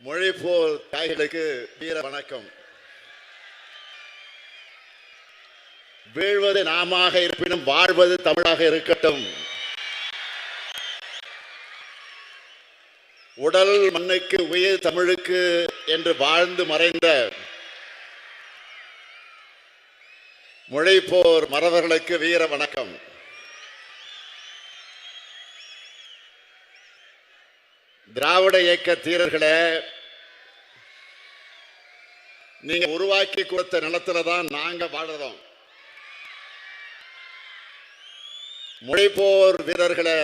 மொழி போர் தாய்களுக்கு வீர வணக்கம். வீழ்வது நாமாக இருப்பினும் வாழ்வது தமிழாக இருக்கட்டும். உடல் மண்ணுக்கு உயிர் தமிழுக்கு என்று வாழ்ந்து மறைந்த மொழி போர் மறவர்களுக்கு வீர வணக்கம். திராவிட இயக்க தீரர்களே, நீங்க உருவாக்கி கொடுத்த நிலத்துல தான் நாங்க வாழறோம். மொழிபோர் வீரர்களே,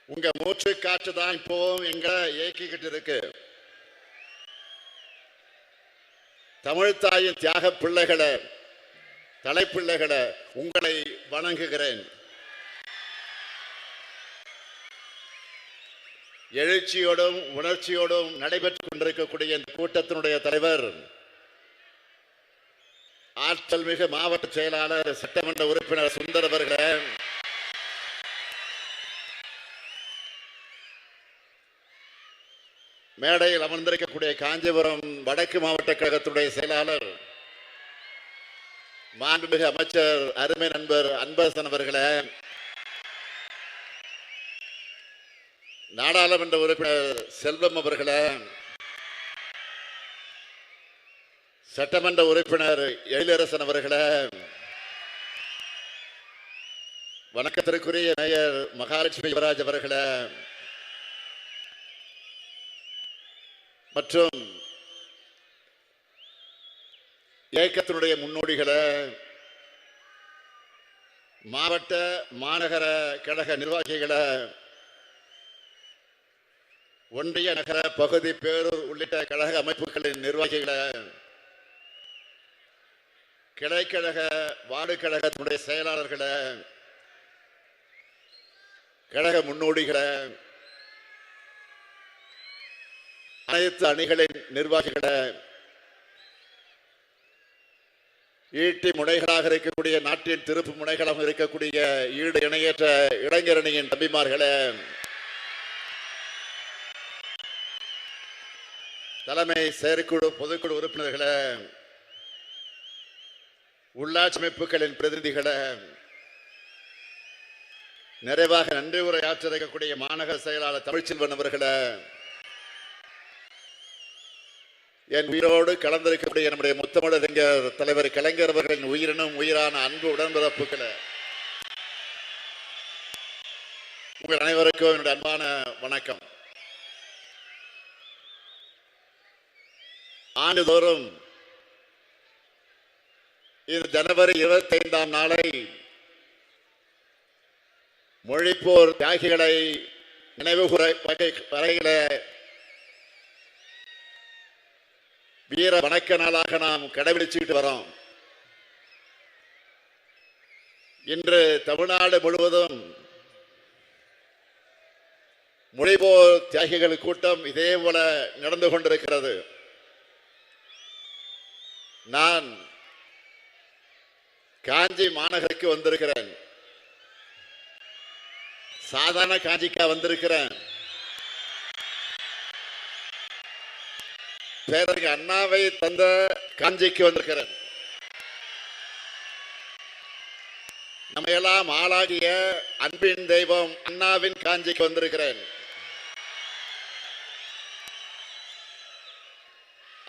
உங்க மூச்சு காற்று தான் இப்போ எங்களை இயக்கிக்கிட்டு இருக்கு. தமிழ் தாயின் தியாக பிள்ளைகளை, தலைப்பிள்ளைகளை உங்களை வணங்குகிறேன். எழுச்சியோடும் உணர்ச்சியோடும் நடைபெற்றுக் கொண்டிருக்கக்கூடிய இந்த கூட்டத்தினுடைய தலைவர், ஆற்றல் மிகு மாவட்ட செயலாளர் சட்டமன்ற உறுப்பினர் சுந்தர் அவர்களே, மேடையில் அமர்ந்திருக்கக்கூடிய காஞ்சிபுரம் வடக்கு மாவட்ட கழகத்துடைய செயலாளர் மாண்புமிகு அமைச்சர் அருமை நண்பர் அன்பரசன் அவர்களே, நாடாளுமன்ற உறுப்பினர் செல்வம் அவர்களே, சட்டமன்ற உறுப்பினர் எழிலரசன் அவர்களே, வணக்கத்திற்குரிய மேயர் மகாலட்சுமி யுவராஜ் அவர்களே, மற்றும் இயக்கத்தினுடைய முன்னோடிகளே, மாவட்ட மாநகர கழக நிர்வாகிகளே, ஒன்றிய நகர பகுதி பேரூர் உள்ளிட்ட கழக அமைப்புகளின் நிர்வாகிகளே, கிளைக்கழக வார்டு கழகத்தினுடைய செயலாளர்களே, கழக முன்னோடிகளே, அனைத்து அணிகளின் நிர்வாகிகளே, ஈட்டி முனைகளாக இருக்கக்கூடிய நாட்டின் திருப்பு முனைகளாக இருக்கக்கூடிய ஈடு இணையற்ற இளைஞரணியின் தம்பிமார்களே, தலைமை செயற்குழு பொதுக்குழு உறுப்பினர்களே, உள்ளாட்சி அமைப்புகளின் பிரதிநிதிகளே, நிறைவாக நன்றி உரையாற்ற இருக்கக்கூடிய மாநகர செயலாளர் தமிழ்ச்செல்வன் அவர்களே, என் உயிரோடு கலந்திருக்கக்கூடிய நம்முடைய முத்தமிழறிஞர் தலைவர் கலைஞர் அவர்களின் உயிரினும் உயிரான அன்பு உடன்பிறப்புகளே, உங்கள் அனைவருக்கும் என்னுடைய அன்பான வணக்கம். ஆண்டுதோறும் இந்த ஜனவரி 25ஆம் நாளை மொழிப்போர் தியாகிகளை நினைவு வகையில வீர வணக்க நாளாக நாம் கடைபிடிச்சுட்டு வரோம். இன்று தமிழ்நாடு முழுவதும் மொழிப்போர் தியாகிகள் கூட்டம் இதே போல நடந்து கொண்டிருக்கிறது. நான் காஞ்சி மாநகருக்கு வந்திருக்கிறேன். சாதாரண காஞ்சிக்கா வந்திருக்கிறேன். பேரறிஞர் அண்ணாவை தந்த காஞ்சிக்கு வந்திருக்கிறேன். நம்ம எல்லாம் ஆளாகிய அன்பின் தெய்வம் அண்ணாவின் காஞ்சிக்கு வந்திருக்கிறேன்.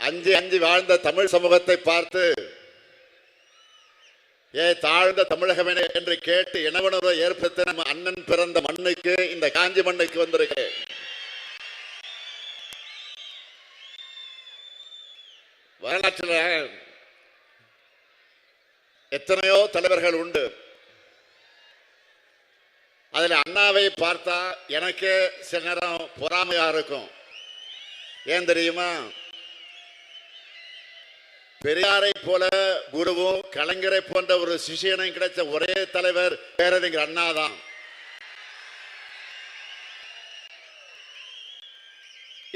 அஞ்சு அஞ்சு வாழ்ந்த தமிழ் சமூகத்தை பார்த்து தாழ்ந்த தமிழகமே என்று கேட்டு இனவுணர்வை ஏற்படுத்த நம்ம அண்ணன் பிறந்த மண்ணுக்கு, இந்த காஞ்சி மண்ணுக்கு வந்திருக்கிறேன். வரலாற்றில் எத்தனையோ தலைவர்கள் உண்டு. அதில் அண்ணாவை பார்த்தா எனக்கு சில நேரம் பொறாமையா இருக்கும். ஏன் தெரியுமா? பெரியாரை போல குருவும் கலைஞரை போன்ற ஒரு சிஷியனும் கிடைச்ச ஒரே தலைவர் பேரறிஞர் அண்ணா தான்.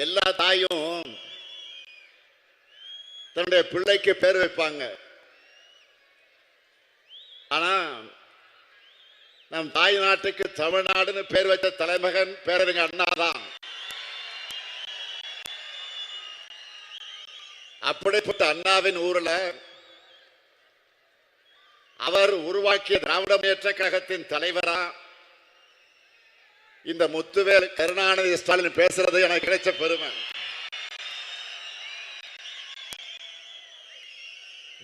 எல்லா தாயும் தன்னுடைய பிள்ளைக்கு பேர் வைப்பாங்க. ஆனா நம் தாய் நாட்டுக்கு தமிழ்நாடுன்னு பேர் வச்ச தலைமகன் பேரறிஞர் அண்ணா தான். அப்படிப்பட்ட அண்ணாவின் ஊர்ல அவர் உருவாக்கிய திராவிட முன்னேற்ற கழகத்தின் தலைவரா இந்த முத்துவேல் கருணாநிதி ஸ்டாலின் பேசுறது எனக்கு கிடைச்ச பெருமை.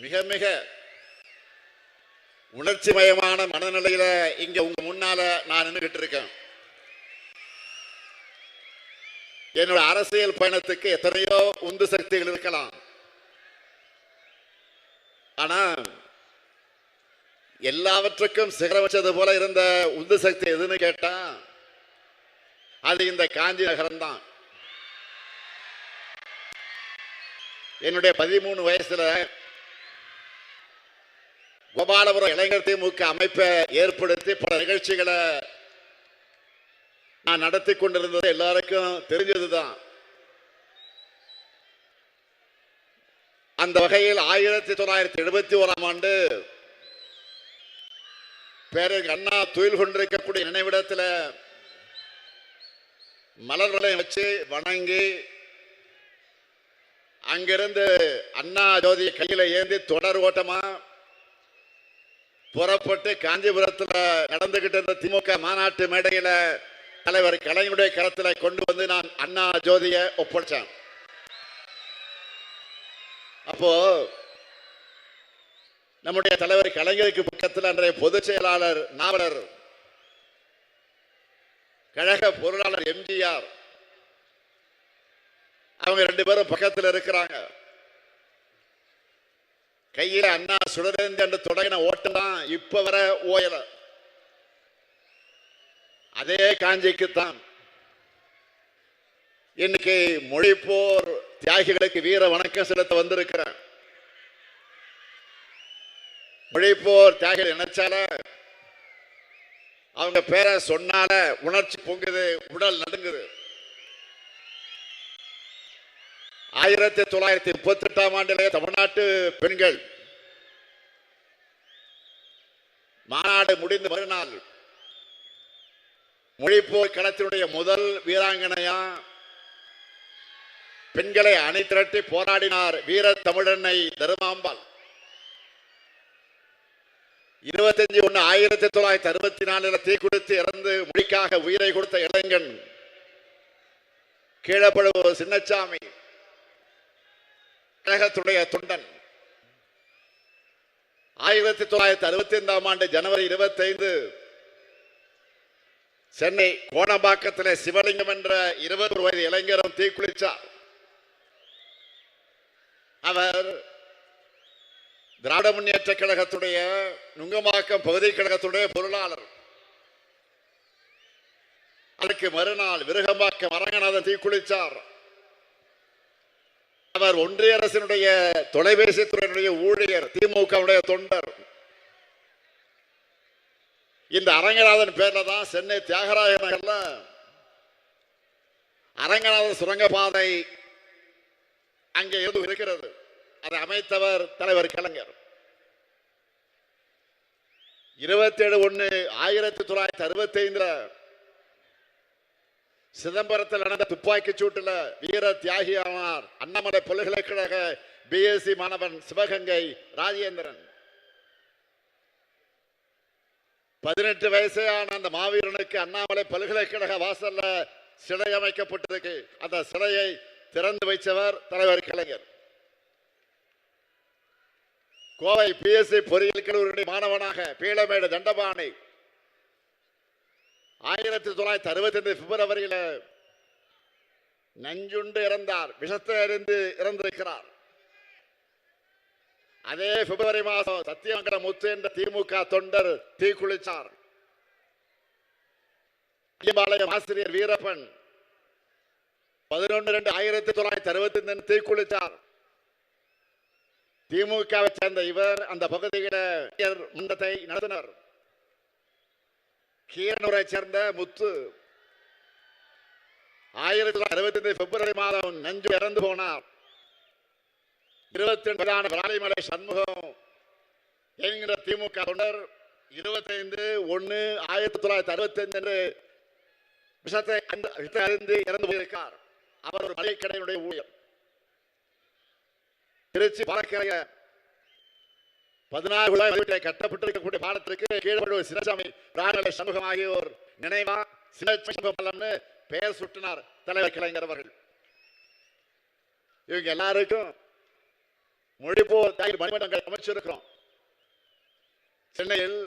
மிக மிக உணர்ச்சி மயமான மனநிலையில இங்க உங்க முன்னால நான் நின்றுகிட்டு இருக்கேன். என்னோட அரசியல் பயணத்துக்கு எத்தனையோ உந்து சக்திகள் இருக்கலாம். ஆனா எல்லாவற்றுக்கும் சிகரம் வச்சது போல இருந்த உந்து சக்தி எதுன்னு கேட்டா அது இந்த காஞ்சி நகரம் தான். என்னுடைய 13 வயசுல கோபாலபுரம் இளைஞர் திமுக அமைப்பை ஏற்படுத்தி பல நிகழ்ச்சிகளை நான் நடத்தி கொண்டிருந்தது எல்லாருக்கும் தெரிஞ்சதுதான். அந்த வகையில் 1971ஆம் ஆண்டு பேரறிஞர் அண்ணா துயில் கொண்டிருக்கக்கூடிய நினைவிடத்தில் மலர்களை வச்சு வணங்கி அங்கிருந்து அண்ணா ஜோதியை கையில ஏந்தி தொடர் ஓட்டமா புறப்பட்டு காஞ்சிபுரத்தில் நடந்துகிட்டு இருந்த திமுக மாநாட்டு மேடையில தலைவர் கலைஞருடைய கரத்தில் கொண்டு வந்து நான் அண்ணா ஜோதியை ஒப்படைச்சேன். அப்போ நம்முடைய தலைவர் கலைஞருக்கு பக்கத்தில் அன்றைய பொதுச் செயலாளர் நாவலர் கழக பொருளாளர் எம்ஜிஆர் அவங்க 2 பேரும் பக்கத்தில் இருக்கிறாங்க. கையில அண்ணா சுடரேந்தி என்று தொடங்கின ஓட்டம் தான் இப்ப வர ஓயல. அதே காஞ்சிக்குத்தான் இன்னைக்கு மொழிப்போர் தியாகிகளுக்கு வீர வணக்கம் செலுத்த வந்திருக்கிறேன். மொழிப்போர் தியாகிகள் நினைச்சால அவங்க பேரை சொன்னால உணர்ச்சி பொங்குது, உடல் நடுங்குது. 1938ஆம் ஆண்டிலே தமிழ்நாட்டு பெண்கள் மாநாடு முடிந்து மறுநாள் மொழிப்போர் களத்தினுடைய முதல் வீராங்கனையா பெண்களை அணி திரட்டி போராடினார் வீர தமிழன்னை தருமாம்பாள். 25/1/1964 தீக்குளித்து இறந்து மொழிக்காக உயிரை கொடுத்த இளைஞன் கீழப்படுவோர் சின்னசாமி கழகத்துடைய தொண்டன். 1965ஆம் ஆண்டு ஜனவரி 25 சென்னை கோணம்பாக்கத்திலே சிவலிங்கம் என்ற 21 வயது இளைஞரும் தீக்குளிச்சார். அவர் திராவிட முன்னேற்ற கழகத்துடைய நுங்கம்பாக்கம் பகுதி கழகத்துடைய பொருளாளர். அதற்கு மறுநாள் விருகம்பாக்கம் அரங்கநாதன் தீக்குளிச்சார். அவர் ஒன்றிய அரசினுடைய தொலைபேசி துறையினுடைய ஊழியர், திமுகவுடைய தொண்டர். இந்த அரங்கநாதன் பேர்ல தான் சென்னை தியாகராய நகர்ல அரங்கநாதன் சுரங்கப்பாதை அங்கே இருந்து இருக்கிறது. அதை அமைத்தவர் தலைவர் கலைஞர். 27/1/1965 சிதம்பரத்தில் நடந்த துப்பாக்கி சூட்டில் வீர தியாகியானார் அண்ணாமலை பல்கலைக்கழக பிஎஸ்சி மாணவன் சிவகங்கை ராஜேந்திரன். 18 வயசான அந்த மாவீரனுக்கு அண்ணாமலை பல்கலைக்கழக வாசல்ல சிலை அமைக்கப்பட்டிருக்கு. அந்த சிலையை திறந்து வைத்தவர் தலைவர் கலைஞர். கோவை பிஎஸ்சி பொறியியல் கல்லூரி மாணவனாக பீளமேடு தண்டபாணி 1965 பிப்ரவரியில் நஞ்சுண்டு இறந்தார். விஷத்தை அறிந்து இறந்திருக்கிறார். அதே பிப்ரவரி மாதம் சத்தியமங்கலம் முத்து என்ற திமுக தொண்டர் தீக்குளிச்சார். பாளையம் ஆசிரியர் வீரப்பன் 11/2/1965 தீக்குளிச்சார். திமுகவை சேர்ந்த இவர் அந்த பகுதியில் மன்றத்தை நடத்தினார். கீரனூரை சேர்ந்த முத்து 1965 பிப்ரவரி மாதம் நஞ்சு இறந்து போனார். 22 வயதான ராணிமலை சண்முகம் என்கிற திமுக தொண்டர் 25/1/1965 விஷத்தை அறிந்து இறந்து போயிருக்கார். அவர் ஒரு மளிகை கடையினுடைய ஊழியர். திருச்சி பாலக்கரைய 16 கட்டப்பட்டிருக்கக்கூடிய பாலத்திற்கு கீழ்பழுவூர் சின்னசாமி ராணல சமூகம் ஆகியோர் நினைவா சின்னசாமி பெயர் சுட்டினார் தலைவர் கலைஞர் அவர்கள். இவங்க எல்லாருக்கும் மொழிபோர் மணிமண்டங்கள் அமைச்சிருக்கிறோம். சென்னையில்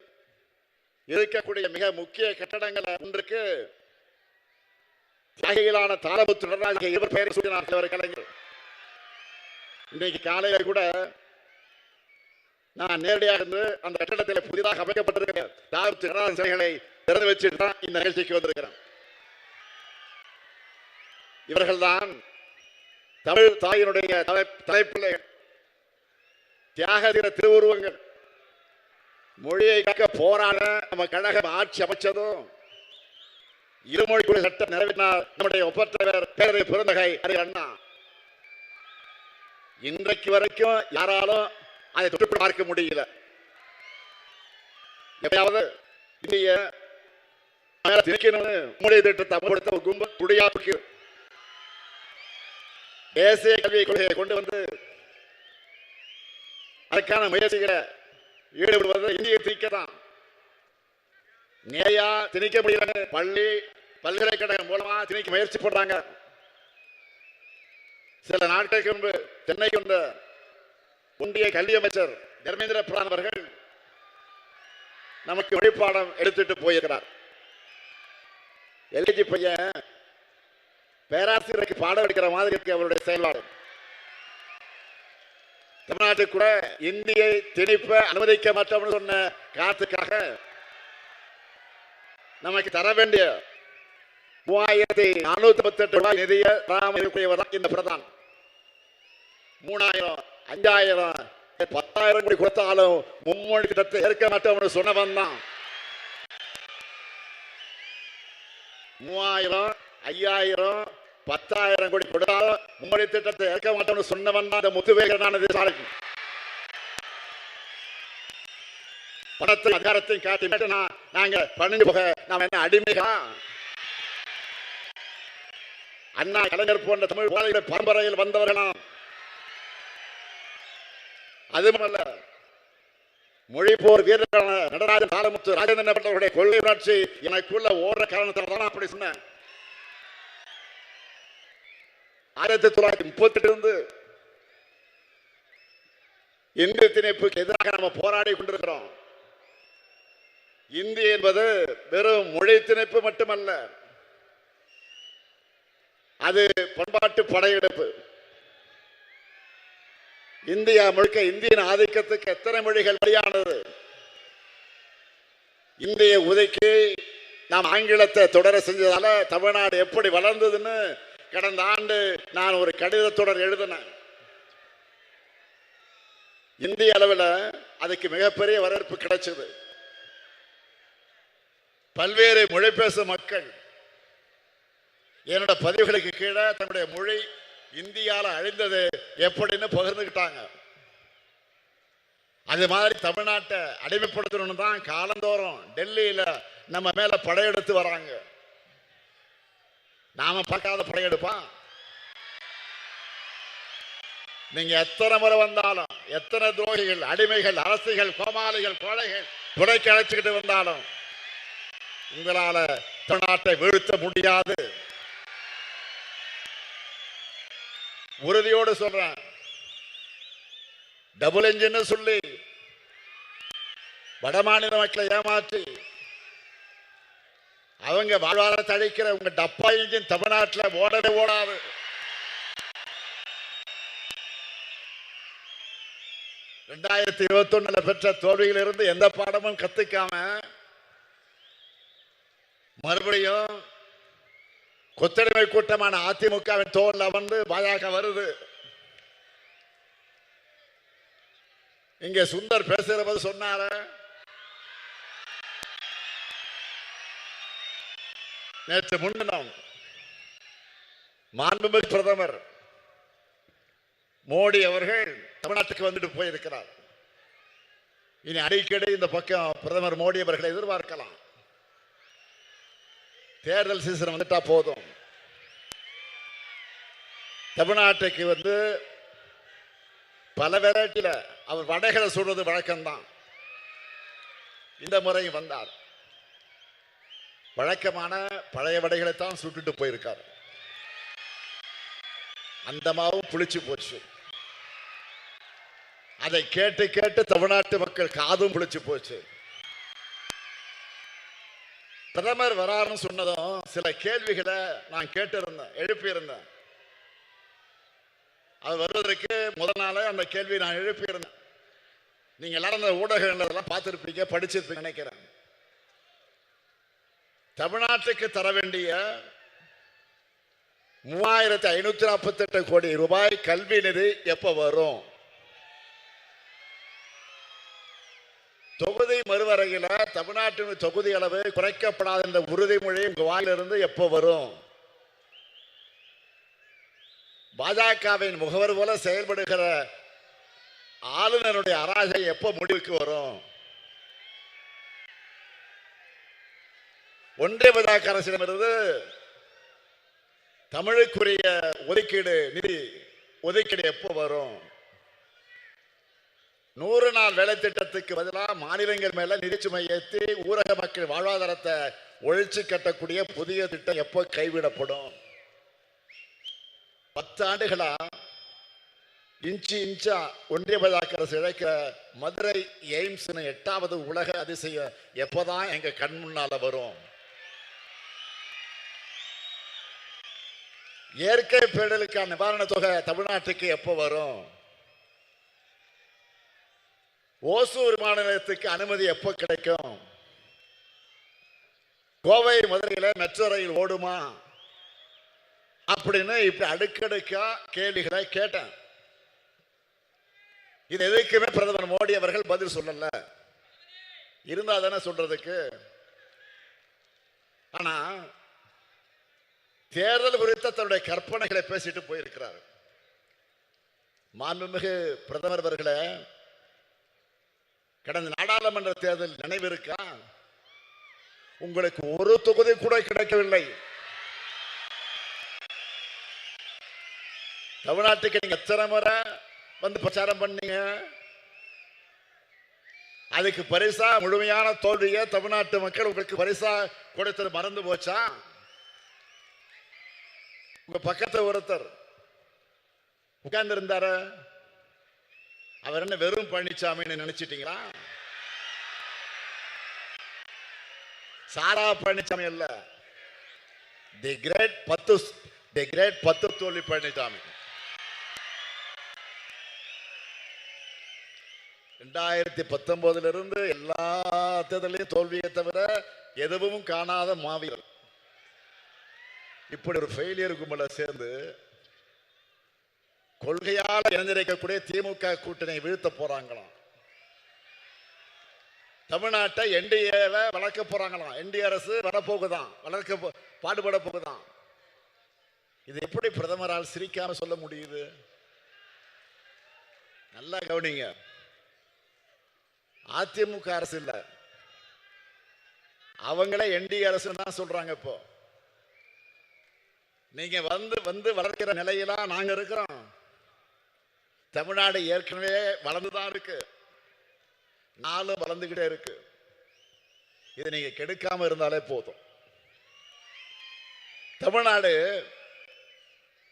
இருக்கக்கூடிய மிக முக்கிய கட்டடங்கள் ஒன்றுக்கு தியாகிகளான தாளமுத்து நடராஜ இவர் பெயரை சூட்டினார் தலைவர் கலைஞர். இன்னைக்கு காலையில கூட நான் நேரடியாக இருந்து அந்த கட்டடத்தில் புதிதாக அமைக்கப்பட்டிருக்கிற தாளமுத்து நடராஜ சிலைகளை திறந்து வச்சுட்டு தான் இந்த நிகழ்ச்சிக்கு வந்திருக்கிறேன். இவர்கள்தான் தமிழ் தாயினுடைய தலைப்பிள்ளைகள், தியாக தீர திருவுருவங்கள். மொழியை காக்க போராட நம்ம கழகம் ஆட்சி அமைச்சதும் இருமொழி கொள்கை சட்டம் நிறைவேற்றினார் நம்முடைய ஒப்பற்றவர் பேரவை பெருந்தகை அறிஞர் அண்ணா. இன்றைக்கு வரைக்கும் யாராலும் அதை தொட்டு பார்க்க முடியல. எப்பயாவது இந்திய மொழி திட்டத்தை அமல்படுத்த கும்பல் குடியாக்கு தேசிய கல்விக் கொள்கையை கொண்டு வந்து அதற்கான முயற்சிகளை ஈடுபடுவது இந்திய திணிக்கத்தான். நேயா திணிக்க முடியல. பள்ளி பல்கலைக்கழகம் மூலமா திணிக்க முயற்சி பண்றாங்க. சில நாட்களுக்கு முன்பு சென்னைக்கு வந்த ஒன்றிய கல்வி அமைச்சர் தர்மேந்திர பிரதான் அவர்கள் நமக்கு வழிபாடம் எடுத்துட்டு போயிருக்கிறார். எல்கேஜி பையன் பேராசிரியருக்கு பாடம் எடுக்கிற மாதிரி இருக்கு அவருடைய செயல்பாடு. தமிழ்நாட்டுக்கு கூட இந்தியை திணிப்ப அனுமதிக்க மாட்டோம்னு சொன்ன காரணத்துக்காக நமக்கு தர வேண்டிய 3458 ரூபாய் நிதியை இந்த பிரதான் 3000, 5000, 10,000 கோடி கொடுத்தாலும் மும்மொழி திட்டத்தை ஏற்க மாட்டோம்னு சொன்னவன் தான். 3000, 5000, 10,000 கோடி கொடுத்தாலும் மும்மொழி திட்டத்தை ஏற்க மாட்டோம்னு சொன்னவன் தான் இந்த முத்துவேகனானது. பணத்தை அதிகாரத்தையும் காட்டி நாங்க பணிஞ்சு போக நாம என்ன அடிமைகா? அண்ணா கலைஞர் போன்ற தமிழ் பாதையுடைய பரம்பரையில் வந்தவர்களாம். அதுமல்ல, மொழி போர் வீரர்களான நடராஜன் தாளமுத்து ராஜேந்திரன் அவர்களுடைய கொள்கை உணர்ச்சி எனக்குள்ள ஓடுற காரணத்தால் அப்படி சொன்னேன். 1938 இருந்து இந்திய திணிப்புக்கு எதிராக நம்ம போராடி கொண்டிருக்கிறோம். இந்தி என்பது வெறும் மொழி திணிப்பு மட்டுமல்ல, அது பண்பாட்டு படையெடுப்பு. இந்தியா முழுக்க இந்தியின் ஆதிக்கத்துக்கு எத்தனை மொழிகள் வழியானது. இந்திய உதைக்கு நாம் ஆங்கிலத்தை தொடர செஞ்சதால தமிழ்நாடு எப்படி வளர்ந்ததுன்னு கடந்த ஆண்டு நான் ஒரு கடிதத்தொடர் எழுதினேன். இந்திய அளவில் அதுக்கு மிகப்பெரிய வரவேற்பு கிடைச்சது. பல்வேறு மொழி பேசும் மக்கள் என்னோட பதிவுகளுக்கு கீழே தன்னுடைய மொழி இந்தியால அழிந்தது எப்படின்னு பகிர்ந்துக்கிட்டாங்க. அது மாதிரி தமிழ்நாட்டை அடிமைப்படுத்தணும்னு தான் காலந்தோறும் டெல்லியில நம்ம மேல படையெடுத்து வராங்க. நாம பார்க்காத படையெடுப்பா? நீங்க எத்தனை முறை வந்தாலும், எத்தனை துரோகிகள், அடிமைகள், அரசிகள், கோமாளிகள், கோழைகள் துணைக்கு அழைச்சுக்கிட்டு வந்தாலும் உங்களால தமிழ்நாட்டை வீழ்த்த முடியாது. உறுதியோடு சொல்றேன். டபுள் என்ஜின் சொல்லி வடமாநில மக்களை ஏமாற்றி அவங்க வாழ்வாதாரத்தை அழிக்கிற உங்க டப்பா இன்ஜின் தமிழ்நாட்டில் ஓடவே ஓடாது. ரெண்டாயிரத்தி 21 பெற்ற தோல்வியிலிருந்து எந்த பாடமும் கத்துக்காம மறுபடியும் கொத்தடிமை கூட்டமான அதிமுகவின் தோல்ல வந்து பாஜக வருது. இங்க சுந்தர் பேசுறது சொன்னார, நேற்று முன்தினம் மாண்புமிகு பிரதமர் மோடி அவர்கள் தமிழ்நாட்டுக்கு வந்துட்டு போயிருக்கிறார். இனி அடிக்கடி இந்த பக்கம் பிரதமர் மோடி அவர்களை எதிர்பார்க்கலாம். தேர்தல் சீசன் வந்துட்டா போதும். தமிழ்நாட்டுக்கு வந்து பல வெரைட்டில அவர் வடைகளை சுடுறது வழக்கம்தான். இந்த முறை வந்தார், வழக்கமான பழைய வடைகளை தான் சுட்டுட்டு போயிருக்கார். அந்த மாவும் புளிச்சு போச்சு. அதை கேட்டு கேட்டு தமிழ்நாட்டு மக்கள் காதும் புளிச்சு போச்சு. பிரதமர் வராருன்னு சொன்னதும் சில கேள்விகளை நான் கேட்டிருந்தேன், எழுப்பியிருந்தேன். அது வருவதற்கு முதல் நாளே அந்த கேள்வி நான் எழுப்பியிருந்தேன். நீங்க எல்லாரும் அந்த ஊடகங்கள் பார்த்திருப்பீங்க, படிச்சிருப்பீங்க நினைக்கிறேன். தமிழ்நாட்டுக்கு தர வேண்டிய 3548 கோடி ரூபாய் கல்வி நிதி எப்ப வரும்? தொகுதி மறுவரையில தமிழ்நாட்டின் தொகுதி அளவு குறைக்கப்படாத என்ற உறுதிமொழி உங்க வாயிலிருந்து எப்ப வரும்? பாஜகவின் முகவர் போல செயல்படுகிற ஆளுநருடைய அராஜகம் எப்ப முடிவுக்கு வரும்? ஒன்றிய பாஜக அரசிடமிருந்து தமிழுக்குரிய ஒதுக்கீடு நிதி ஒதுக்கீடு எப்போ வரும்? 100 நாள் வேலை திட்டத்துக்கு பதிலாக மாநிலங்கள் மேல நிதி சுமை ஏற்றி ஊரக மக்கள் வாழ்வாதாரத்தை ஒழிச்சு கட்டக்கூடிய புதிய திட்டம் எப்போ கைவிடப்படும்? 10 ஆண்டுகளா இன்ச்சு இன்ச்சா ஒன்றிய பாஜக அரசு இழைக்கிற மதுரை எய்ம்ஸ் 8வது உலக அதிசயம் எப்போதான் எங்க கண் முன்னால வரும்? இயற்கை பேரிடருக்கான நிவாரண தொகை தமிழ்நாட்டுக்கு எப்போ வரும்? ஓசூர் விமான நிலையத்துக்கு அனுமதி எப்போ கிடைக்கும்? கோவை மதுரையில மெட்ரோ ரயில் ஓடுமா அப்படின்னு இப்படி அடுக்கடுக்கா கேள்விகளை கேட்டேன். இது எதுக்குமே பிரதமர் மோடி அவர்கள் பதில் சொல்லல. இருந்தா தானே சொல்றதுக்கு. ஆனா தேர்தல் குறித்த தன்னுடைய கற்பனைகளை பேசிட்டு போயிருக்கிறார். மாண்புமிகு பிரதமர் அவர்களே, கடந்த நாடாளுமன்ற தேர்தல் நினைவு இருக்கா? உங்களுக்கு ஒரு தொகுதி கூட கிடைக்கவில்லை. தமிழ்நாட்டுக்கு நீங்க எத்தனை முறை வந்து பிரச்சாரம் பண்ணீங்க? அதுக்கு பரிசா முழுமையான தோல்வியை தமிழ்நாட்டு மக்கள் உங்களுக்கு பரிசா கொடுத்தது மறந்து போச்சா? உங்க பக்கத்துல ஒருத்தர் உட்கார்ந்து இருந்தாரு, அவர் என்ன வெறும் பழனிசாமின்னு நினைச்சிட்டீங்களா? சாரா பழனிசாமி அல்ல, தி கிரேட் 10 தோல்வி பழனிசாமி. 2019 இருந்து எல்லா தேர்தலையும் தோல்வியை தவிர எதுவும் காணாத மாவீரர். இப்படி ஒரு ஃபெயிலியர் கும்பல சேர்ந்து கொள்கையால் இணைந்திருக்கக்கூடிய திமுக கூட்டணி வீழ்த்த போறாங்களாம். தமிழ்நாட்டை என்டிஏவை வளர்க்க போறாங்களாம். என்டிஏ அரசு வரப்போகுதான், வளர்க்க பாடுபட போகுதான். இது எப்படி பிரதமரால் சிரிக்காம சொல்ல முடியுது? நல்லா கவனிங்க. அதிமுக அரசு இல்ல, அவங்களே என்டிஏ அரசு தான் சொல்றாங்க. இப்போ நீங்க வந்து வளர்க்கிற நிலையில நாங்க இருக்கிறோம். தமிழ்நாடு ஏற்கனவே வளர்ந்துதான் இருக்கு, நாளும் வளர்ந்துகிட்டே இருக்கு. இதை நீங்க கெடுக்காம இருந்தாலே போதும். தமிழ்நாடு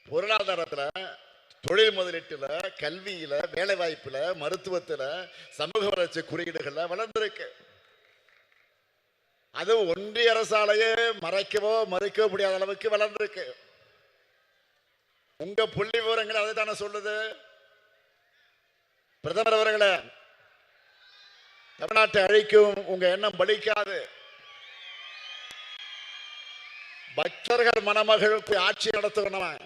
பொருளாதாரத்துல, தொழில் முதலீட்டுல, கல்வியில, வேலை வாய்ப்புல, மருத்துவத்துல, சமூக வளர்ச்சி குறியீடுகள்ல வளர்ந்திருக்கு. அது ஒன்றிய அரசாலேயே மறைக்கவோ மறுக்கவோ முடியாத அளவுக்கு வளர்ந்திருக்கு. உங்க புள்ளி விவரங்கள் அதை தானே சொல்லுது. பிரதமர் அவர்களே, தமிழ்நாட்டை அழிக்கும் உங்க எண்ணம் பலிக்காது. பக்தர்கள் மணமகளுக்கு ஆட்சி நடத்துகிறவன்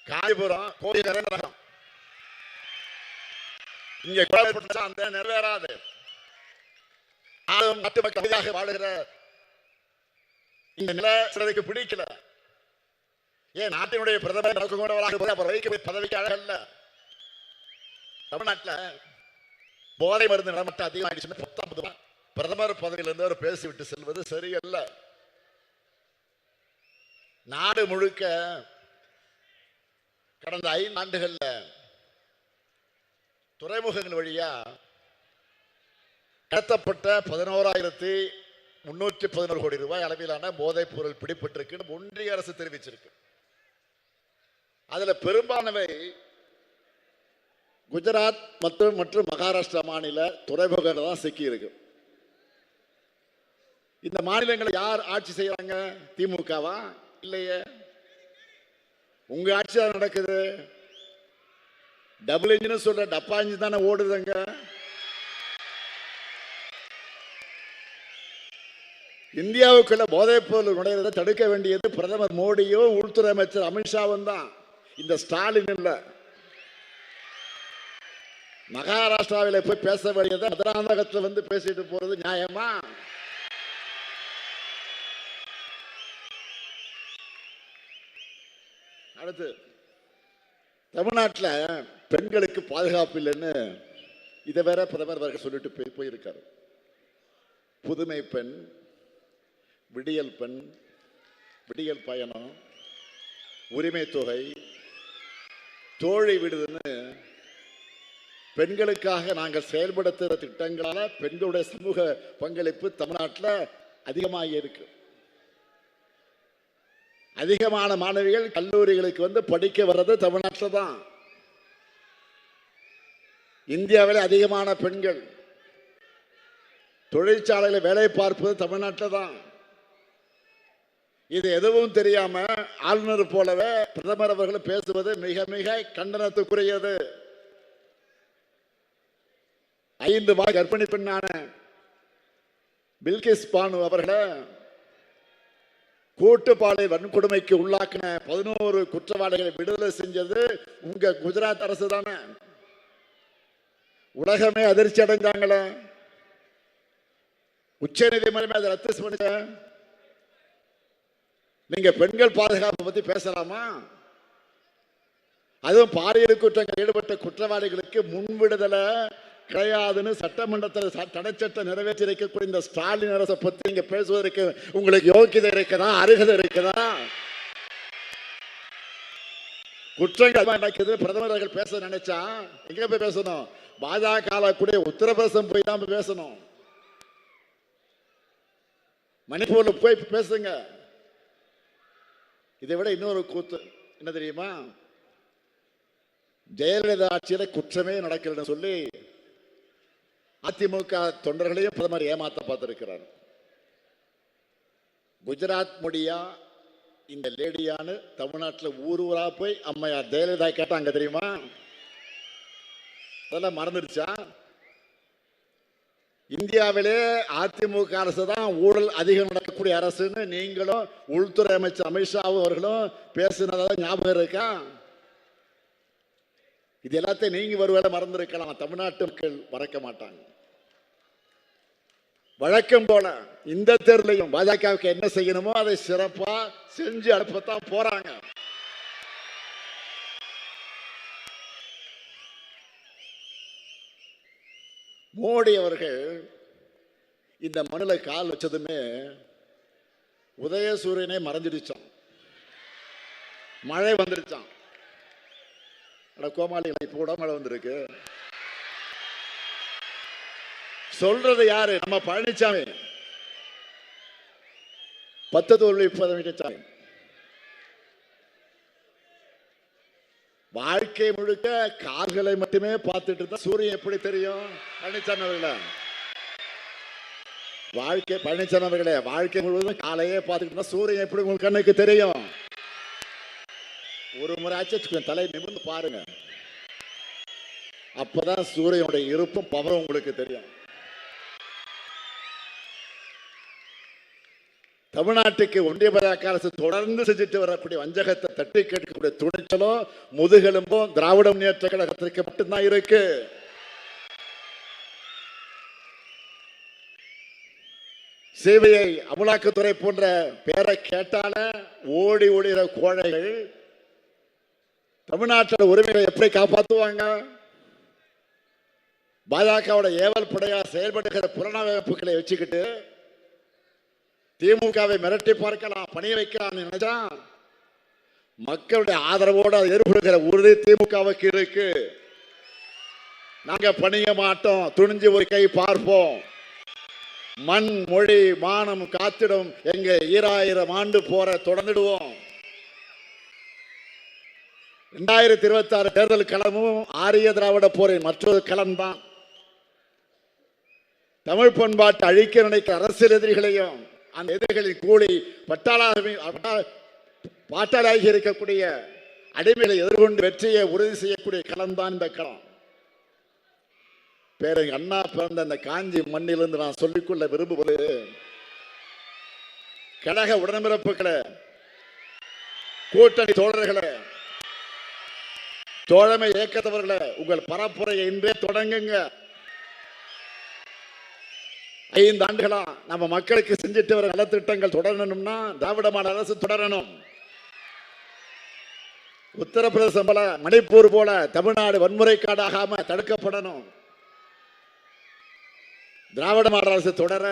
காஞ்சிபுரம் கோயில் இங்க அந்த நிறைவேறாது. நாட்டு மக்கள் வாழுகிற இந்த நிலை சிலருக்கு பிடிக்கல. ஏன் நாட்டினுடைய பிரதமர் பதவிக்கு அழகல்ல. தமிழ்நாட்டில் போதை மருந்து நடமட்டம் அதிகமாகிடுச்சு. பிரதமர் பதவியிலிருந்து அவர் பேசிவிட்டு செல்வது சரியல்ல. நாடு முழுக்க கடந்த 5 ஆண்டுகள்ல துறைமுகங்கள் வழியா கடத்தப்பட்ட 11,311 கோடி ரூபாய் அளவிலான போதைப் பொருள் பிடிபட்டிருக்கு ஒன்றிய அரசு தெரிவிச்சிருக்கு. அதுல பெரும்பான்மை குஜராத் மற்றும் மகாராஷ்டிரா மாநில துறைமுகங்கள் தான் சிக்கி இருக்கு. இந்த மாநிலங்களை யார் ஆட்சி செய்யறாங்க? திமுகவா? இல்லையே, உங்க ஆட்சி தான் நடக்குது. டபுள் இன்ஜின் சொல்ற டப்பா இன்ஜின் தானே ஓடுதுங்க. இந்தியாவுக்குள்ள போதைப் பொருள் நுழைறதை தடுக்க வேண்டியது பிரதமர் மோடியும் உள்துறை அமைச்சர் அமித்ஷாவும் தான், இந்த ஸ்டாலின் இல்ல. மகாராஷ்டிராவில் போய் பேச வேண்டியதை மதுராந்தகத்தில் வந்து பேசிட்டு போறது நியாயமா? அடுத்து, தமிழ்நாட்டில் பெண்களுக்கு பாதுகாப்பு இல்லைன்னு இதை வேற பிரதமர் அவர்கள் சொல்லிட்டு போயிருக்காரு. புதுமை பெண், விடியல் பெண், விடியல் பயணம், உரிமை தொகை, தோழி விடுதுன்னு பெண்களுக்காக நாங்கள் செயல்படுத்துகிற திட்டங்களால பெண்களுடைய சமூக பங்களிப்பு தமிழ்நாட்டில் அதிகமாக இருக்கு. அதிகமான மாணவிகள் கல்லூரிகளுக்கு வந்து படிக்க வர்றது தமிழ்நாட்டில் தான். இந்தியாவில் அதிகமான பெண்கள் தொழிற்சாலையில் வேலை பார்ப்பது தமிழ்நாட்டில் தான். இது எதுவும் தெரியாம ஆளுநர் போலவே பிரதமர் அவர்கள் பேசுவது மிக மிக கண்டனத்துக்குரியது. 5 மாத கர்ப்பிணி பெண்ணான பில்கிஸ் பானு அவர்களை கூட்டுப்பாலை வன்கொடுமைக்கு உள்ளாக்கின 11 குற்றவாளிகளை விடுதலை செஞ்சது உங்க குஜராத் அரசு தானே. உலகமே அதிர்ச்சி அடைஞ்சாங்களே. உச்ச நீதிமன்றமே அதை ரத்து பண்ண. நீங்க பெண்கள் பாதுகாப்பு பத்தி பேசலாமா? அதுவும் பாலியல் குற்றங்கள் ஈடுபட்ட குற்றவாளிகளுக்கு முன்விடுதலை கிடையாதுன்னு சட்டமன்றத்தில் தடை சட்டம் நிறைவேற்றி இருக்கக்கூடிய இந்த ஸ்டாலின் அரசை பத்தி நீங்க பேசுவதற்கு உங்களுக்கு யோக்கியதை இருக்குதா? அருகதை இருக்குதா? குற்றங்கள் நடக்குது பிரதமர் அவர்கள் பேச நினைச்சா எங்க போய் பேசணும்? பாஜக கூட உத்தரப்பிரதேசம் போய் தான் பேசணும். மணிப்பூர்ல போய் பேசுங்க. இதை விட இன்னொரு கூத்து என்ன தெரியுமா? ஜெயலலிதா ஆட்சியில குற்றமே நடக்கலன்னு சொல்லி அதிமுக தொண்டர்களையும் பிரதமர் ஏமாத்த பார்த்திருக்கிறார். குஜராத் மொழியா இந்த லேடியான்னு தமிழ்நாட்டில் ஊர் ஊரா போய் அம்மையார் ஜெயலலிதா கேட்டாங்க தெரியுமா? அதெல்லாம் மறந்துடுச்சா? இந்தியாவிலே அதிமுக அரசு தான் ஊழல் அதிகம் நடக்கக்கூடிய அரசுன்னு நீங்களும் உள்துறை அமைச்சர் அமித்ஷா அவர்களும் பேசினதா ஞாபகம் இருக்கா? இது எல்லாத்தையும் நீங்க ஒருவேளை மறந்திருக்கலாம், தமிழ்நாட்டு மக்கள் மறக்க மாட்டாங்க. வழக்கம் போல இந்த தேர்தலையும் பாஜகவுக்கு என்ன செய்யணுமோ அதை சிறப்பா செஞ்சு அனுப்பத்தான் போறாங்க. மோடி அவர்கள் இந்த மண்ணில கால் வச்சதுமே உதயசூரியனே மறைஞ்சிடுச்சான், மழை வந்துருச்சான். கோமாளி இப்போ கூட மழை வந்திருக்கு. சொல்றது யாரு? நம்ம பழனிசாமி, 10 தோல்வி 30 சாமி. வாழ்க்கை முழுக்க கால்களை மட்டுமே பார்த்துட்டு இருந்தா சூரியன் எப்படி தெரியும்? பழனிசாமி அவர்களே, பழனிசாமி அவர்களே, வாழ்க்கை முழுவதும் காலையே பார்த்துட்டு இருந்தா சூரியன் எப்படி உங்களுக்கு கண்ணுக்கு தெரியும்? ஒரு முறை ஆச்சு தலை நிமிர்ந்து பாருங்க, அப்பதான் சூரியனுடைய இருப்பும் பவரும் உங்களுக்கு தெரியும். தமிழ்நாட்டுக்கு ஒன்றிய பாஜக அரசு தொடர்ந்து செஞ்சுட்டு வரக்கூடிய வஞ்சகத்தை தட்டி கேட்கக்கூடிய துணிச்சலும் முதுகெலும்பும் திராவிட முன்னேற்ற கழகத்திற்கு மட்டும்தான் இருக்கு. சிபிஐ, அமலாக்கத்துறை போன்ற பேரை கேட்டால ஓடி ஓடுகிற கோழைகள் தமிழ்நாட்டோட உரிமைகளை எப்படி காப்பாற்றுவாங்க? பாஜகவோட ஏவல் படையா செயல்படுகிற புலனாய்வுகளை வச்சுக்கிட்டு திமுகவை மிரட்டி பார்க்கலாம், பணிய வைக்கலாம் நினைச்சா மக்களுடைய ஆதரவோடு அதை எதிர்கொள்கிற உறுதி திமுகவுக்கு இருக்கு. நாங்க பணிய மாட்டோம், துணிஞ்சு ஒரு கை பார்ப்போம். மண் மொழி மானம் காத்திடும் எங்க 2000 ஆண்டு போற தொடர்ந்துடுவோம். 2026 தேர்தல் களமும் ஆரிய திராவிட போரின் மற்றொரு களம்தான். தமிழ் பண்பாட்டு அழிக்க நினைக்கிற அரசியல் எதிரிகளையும் அந்த எதிரிகளின் கூலி பாட்டாளாகி இருக்கக்கூடிய அடிமைகளை எதிர்கொண்டு வெற்றியை உறுதி செய்யக்கூடிய களம்தான் இந்த களம். பேரறிஞர் அண்ணா பிறந்த அந்த காஞ்சி மண்ணிலிருந்து நான் சொல்லிக்கொள்ள விரும்புவது, கழக உடன்பிறப்புகளை, கூட்டணி தோழர்களை, தோழமை இயக்கத்தவர்களை, உங்கள் பரப்புரையை இன்றே தொடங்குங்க. 5 ஆண்டுகளா நம்ம மக்களுக்கு செஞ்சுட்டு வர நலத்திட்டங்கள் தொடரணும்னா திராவிட மாடல் அரசு தொடரணும். உத்தரப்பிரதேசம் போல, மணிப்பூர் போல தமிழ்நாடு வன்முறை காடாகாம தடுக்கப்படணும். திராவிட மாடல் அரசு தொடர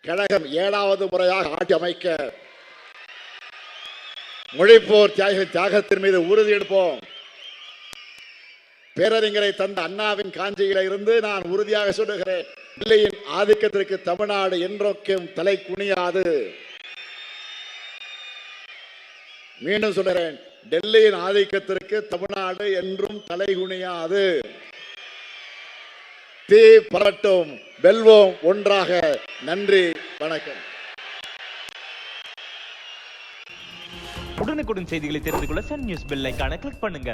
கழகம் 7வது முறையாக ஆட்சி அமைக்க மொழிப்போர் தியாகத்தின் மீது உறுதி எடுப்போம். பேரறிஞரை தந்த அண்ணாவின் காஞ்சியில இருந்து நான் உறுதியாக சொல்லுகிறேன், டெல்லியின் ஆதிக்கத்திற்கு தமிழ்நாடு என்றொக்கும் தலை குனியாது. மீண்டும் சொல்லுகிறேன், டெல்லியின் ஆதிக்கத்திற்கு தமிழ்நாடு என்றும் தலை குனியாது. தீ பரட்டும், வெல்வோம் ஒன்றாக. நன்றி, வணக்கம். உடனுக்குடன் செய்திகளை தெரிந்து கொள்ள சன் நியூஸ் பெல் ஐகானை கிளிக் பண்ணுங்க.